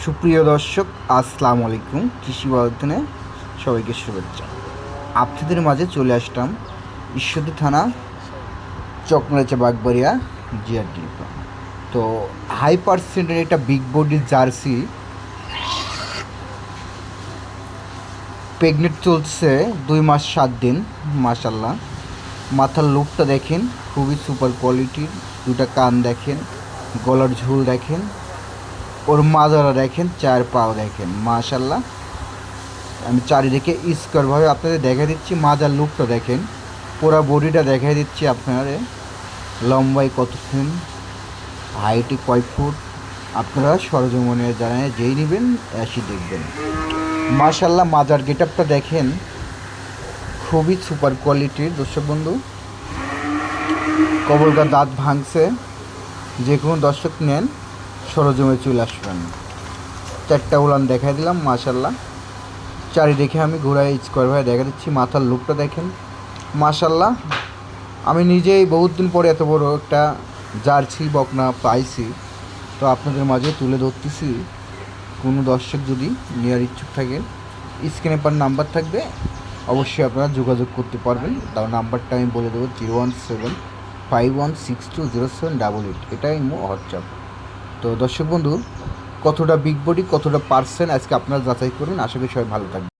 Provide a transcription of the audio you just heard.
সুপ্রিয় দর্শক, আসসালামু আলাইকুম। কৃষি বাজারে সবাইকে শুভেচ্ছা। আপনাদের মাঝে চলে আসলাম ঈশ্বরদী থানা, চকনাচা বাগবাড়িয়া জিআরডি। তো হাই পার্সেন্টের একটা বিগ বডির জার্সি প্রেগনেন্ট চলছে 2 মাস 7 দিন। মাশাল্লাহ, মাথার লুকটা দেখেন, খুবই সুপার কোয়ালিটির। দুটা কান দেখেন, গলার ঝুল দেখেন, ওর মাজারা দেখেন, 4 পাও দেখেন। মাশাল্লাহ, আমি চারিদিকে স্কোয়ারভাবে আপনাদের দেখা দিচ্ছি। মাজার লুকটা দেখেন, পুরো বডিটা দেখা দিচ্ছি আপনারা। লম্বায় কত ফুট, হাইটে কয় ফুট, আপনারা সরজমনে জানায় যেই নেবেন এসে দেখবেন। মাশাল্লাহ, মাজার গেট আপটা দেখেন, খুবই সুপার কোয়ালিটির। দর্শক বন্ধু, কবলকার দাঁত ভাঙছে, যে কোনো দর্শক নেন সরজমে চলে আসবেন। 4টা উলান দেখাই দিলাম। মাশাল্লাহ, চারিদিকে আমি ঘোরায় স্কোয়ার ভাবে দেখা দিচ্ছি। মাথার লুকটা দেখেন, মাশাল্লাহ। আমি নিজেই বহুত দিন পরে এত বড় একটা জার্সি বকনা পাইছি, তো আপনাদের মাঝে তুলে ধরতেছি। কোনো দর্শক যদি নেওয়ার ইচ্ছুক থাকেন, স্ক্রিনে পার নাম্বার থাকবে, অবশ্যই আপনারা যোগাযোগ করতে পারবেন। তার নাম্বারটা আমি বলে দেবো 01751620788। এটাই হোয়াটসঅ্যাপ। তো দর্শক বন্ধু, কতটা বিগ বডি, কতটা পার্সেন্ট আজকে আপনারা যাচাই করুন। আশা করি সবাই ভালো থাকবেন।